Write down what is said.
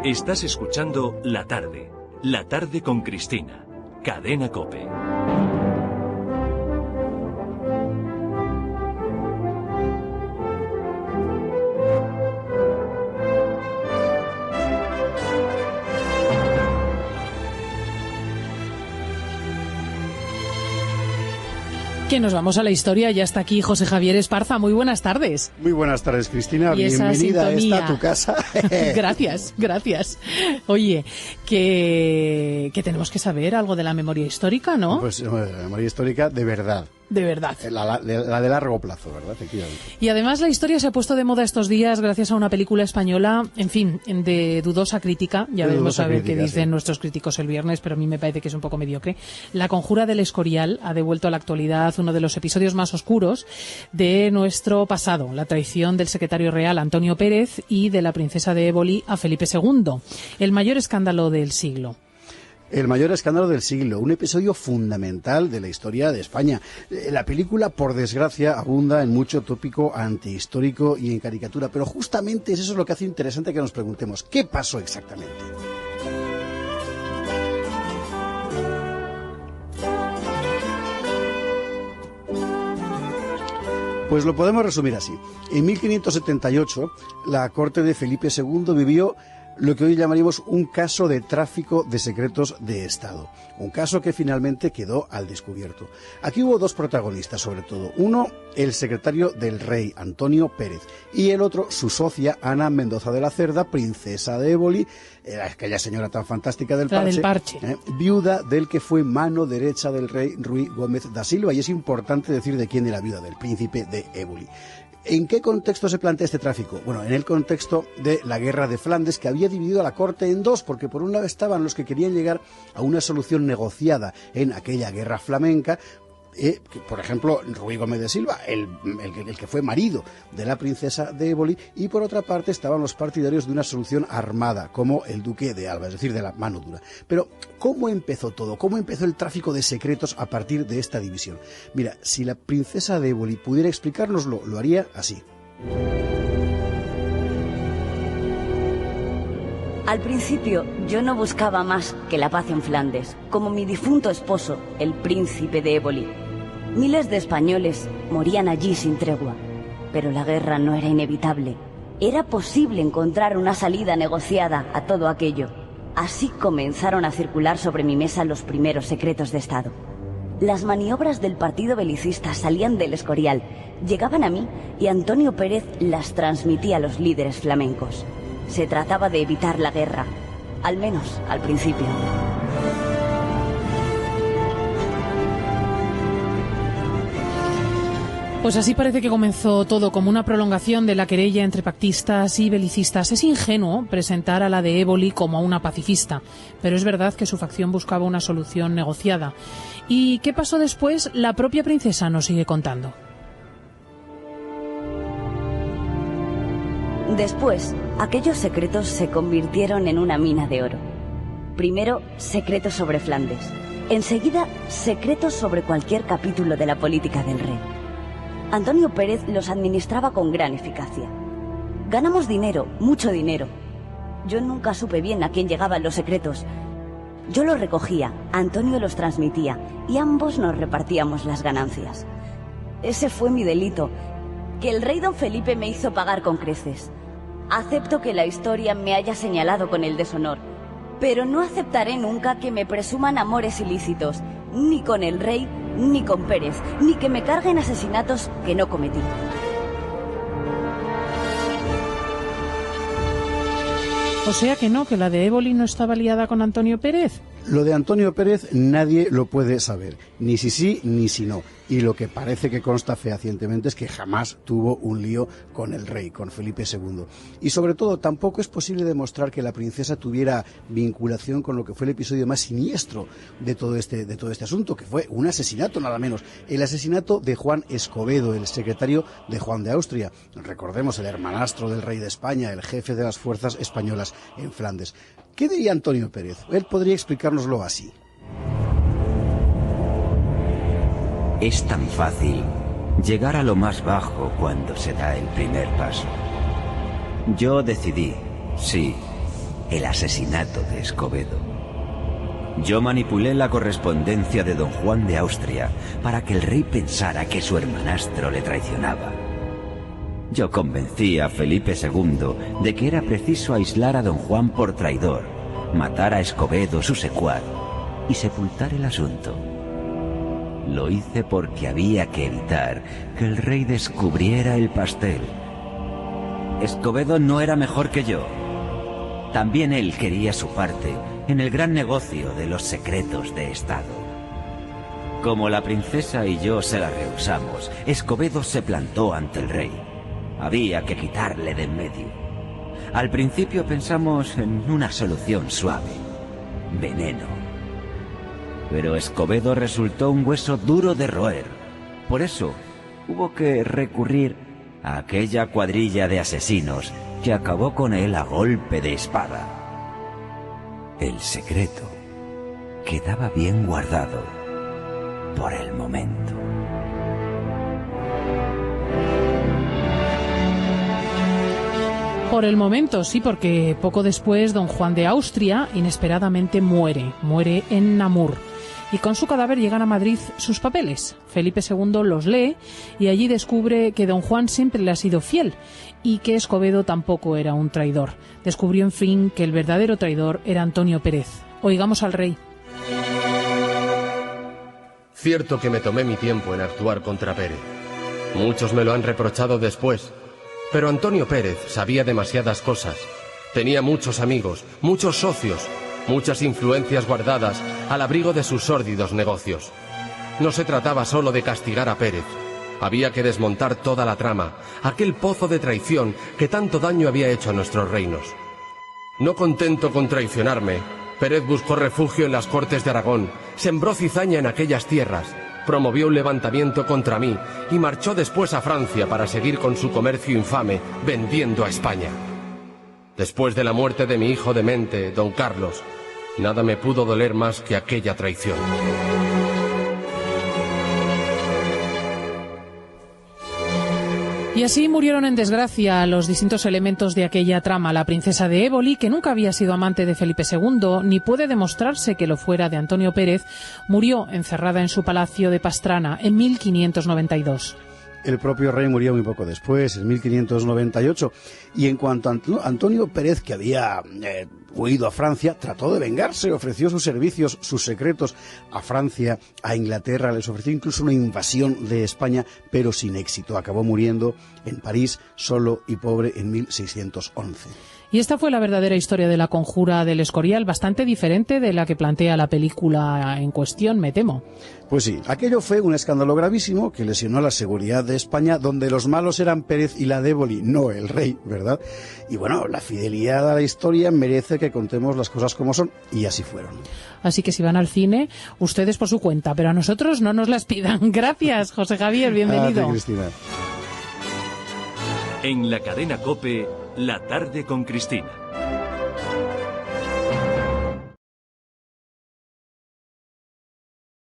Estás escuchando La Tarde con Cristina, Cadena COPE. Que nos vamos a la historia. Ya está aquí José Javier Esparza. Muy buenas tardes. Muy buenas tardes, Cristina. Bienvenida a esta tu casa. Gracias. Oye, que tenemos que saber algo de la memoria histórica, ¿no? Pues la memoria histórica de verdad. De verdad. La de largo plazo, ¿verdad? Efectivamente. Y además la historia se ha puesto de moda estos días gracias a una película española, en fin, de dudosa crítica. Ya veremos a ver qué dicen nuestros críticos el viernes, pero a mí me parece que es un poco mediocre. La Conjura del Escorial ha devuelto a la actualidad uno de los episodios más oscuros de nuestro pasado, la traición del secretario real Antonio Pérez y de la princesa de Éboli a Felipe II, el mayor escándalo del siglo. El mayor escándalo del siglo, un episodio fundamental de la historia de España. La película, por desgracia, abunda en mucho tópico antihistórico y en caricatura, pero justamente eso es lo que hace interesante que nos preguntemos, ¿qué pasó exactamente? Pues lo podemos resumir así. En 1578, la corte de Felipe II vivió lo que hoy llamaríamos un caso de tráfico de secretos de Estado. Un caso que finalmente quedó al descubierto. Aquí hubo dos protagonistas, sobre todo. Uno, el secretario del rey, Antonio Pérez. Y el otro, su socia, Ana Mendoza de la Cerda, princesa de Éboli, aquella señora tan fantástica del Parche. Viuda del que fue mano derecha del rey Ruy Gómez da Silva. Y es importante decir de quién era viuda, del príncipe de Éboli. ¿En qué contexto se plantea este tráfico? Bueno, en el contexto de la guerra de Flandes, que había dividido a la corte en dos, porque por un lado estaban los que querían llegar a una solución negociada en aquella guerra flamenca, por ejemplo, Ruy Gómez de Silva, el que fue marido de la princesa de Éboli, y por otra parte estaban los partidarios de una solución armada, como el duque de Alba, es decir, de la mano dura. Pero, ¿cómo empezó todo? ¿Cómo empezó el tráfico de secretos a partir de esta división? Mira, si la princesa de Éboli pudiera explicárnoslo, lo haría así. Al principio, yo no buscaba más que la paz en Flandes, como mi difunto esposo, el príncipe de Éboli. Miles de españoles morían allí sin tregua, pero la guerra no era inevitable. Era posible encontrar una salida negociada a todo aquello. Así comenzaron a circular sobre mi mesa los primeros secretos de Estado. Las maniobras del partido belicista salían del Escorial, llegaban a mí y Antonio Pérez las transmitía a los líderes flamencos. Se trataba de evitar la guerra, al menos al principio. Pues así parece que comenzó todo, como una prolongación de la querella entre pactistas y belicistas. Es ingenuo presentar a la de Éboli como a una pacifista, pero es verdad que su facción buscaba una solución negociada. ¿Y qué pasó después? La propia princesa nos sigue contando. Después, aquellos secretos se convirtieron en una mina de oro. Primero, secretos sobre Flandes. Enseguida, secretos sobre cualquier capítulo de la política del rey. Antonio Pérez los administraba con gran eficacia. Ganamos dinero, mucho dinero. Yo nunca supe bien a quién llegaban los secretos. Yo los recogía, Antonio los transmitía y ambos nos repartíamos las ganancias. Ese fue mi delito, que el rey don Felipe me hizo pagar con creces. Acepto que la historia me haya señalado con el deshonor, pero no aceptaré nunca que me presuman amores ilícitos, ni con el rey, ni con Pérez, ni que me carguen asesinatos que no cometí. O sea que no, que la de Éboli no estaba liada con Antonio Pérez. Lo de Antonio Pérez nadie lo puede saber, ni si sí ni si no. Y lo que parece que consta fehacientemente es que jamás tuvo un lío con el rey, con Felipe II. Y sobre todo, tampoco es posible demostrar que la princesa tuviera vinculación con lo que fue el episodio más siniestro de todo este asunto, que fue un asesinato nada menos. El asesinato de Juan Escobedo, el secretario de Juan de Austria. Recordemos, el hermanastro del rey de España, el jefe de las fuerzas españolas en Flandes. ¿Qué diría Antonio Pérez? Él podría explicárnoslo así. Es tan fácil llegar a lo más bajo cuando se da el primer paso. Yo decidí, sí, el asesinato de Escobedo. Yo manipulé la correspondencia de don Juan de Austria para que el rey pensara que su hermanastro le traicionaba. Yo convencí a Felipe II de que era preciso aislar a don Juan por traidor, matar a Escobedo, su secuaz, y sepultar el asunto. Lo hice porque había que evitar que el rey descubriera el pastel. Escobedo no era mejor que yo. También él quería su parte en el gran negocio de los secretos de Estado. Como la princesa y yo se la rehusamos, Escobedo se plantó ante el rey. Había que quitarle de en medio. Al principio pensamos en una solución suave: veneno. Pero Escobedo resultó un hueso duro de roer. Por eso hubo que recurrir a aquella cuadrilla de asesinos que acabó con él a golpe de espada. El secreto quedaba bien guardado por el momento. Por el momento, sí, porque poco después don Juan de Austria inesperadamente muere en Namur. Y con su cadáver llegan a Madrid sus papeles. Felipe II los lee y allí descubre que don Juan siempre le ha sido fiel y que Escobedo tampoco era un traidor. Descubrió, en fin, que el verdadero traidor era Antonio Pérez. Oigamos al rey. Cierto que me tomé mi tiempo en actuar contra Pérez. Muchos me lo han reprochado después. Pero Antonio Pérez sabía demasiadas cosas. Tenía muchos amigos, muchos socios, muchas influencias guardadas al abrigo de sus sórdidos negocios. No se trataba solo de castigar a Pérez. Había que desmontar toda la trama, aquel pozo de traición que tanto daño había hecho a nuestros reinos. No contento con traicionarme, Pérez buscó refugio en las Cortes de Aragón, sembró cizaña en aquellas tierras, promovió un levantamiento contra mí y marchó después a Francia para seguir con su comercio infame vendiendo a España. Después de la muerte de mi hijo demente, don Carlos, nada me pudo doler más que aquella traición. Y así murieron en desgracia los distintos elementos de aquella trama. La princesa de Éboli, que nunca había sido amante de Felipe II, ni puede demostrarse que lo fuera de Antonio Pérez, murió encerrada en su palacio de Pastrana en 1592. El propio rey murió muy poco después, en 1598, y en cuanto a Antonio Pérez, que había huido a Francia, trató de vengarse, ofreció sus servicios, sus secretos a Francia, a Inglaterra, les ofreció incluso una invasión de España, pero sin éxito. Acabó muriendo en París, solo y pobre, en 1611. Y esta fue la verdadera historia de la conjura del Escorial, bastante diferente de la que plantea la película en cuestión, me temo. Pues sí, aquello fue un escándalo gravísimo que lesionó la seguridad de España, donde los malos eran Pérez y la de Éboli, no el rey, ¿verdad? Y bueno, la fidelidad a la historia merece que contemos las cosas como son, y así fueron. Así que si van al cine, ustedes por su cuenta, pero a nosotros no nos las pidan. Gracias, José Javier, bienvenido. A ti, Cristina. En la cadena COPE, La tarde con Cristina.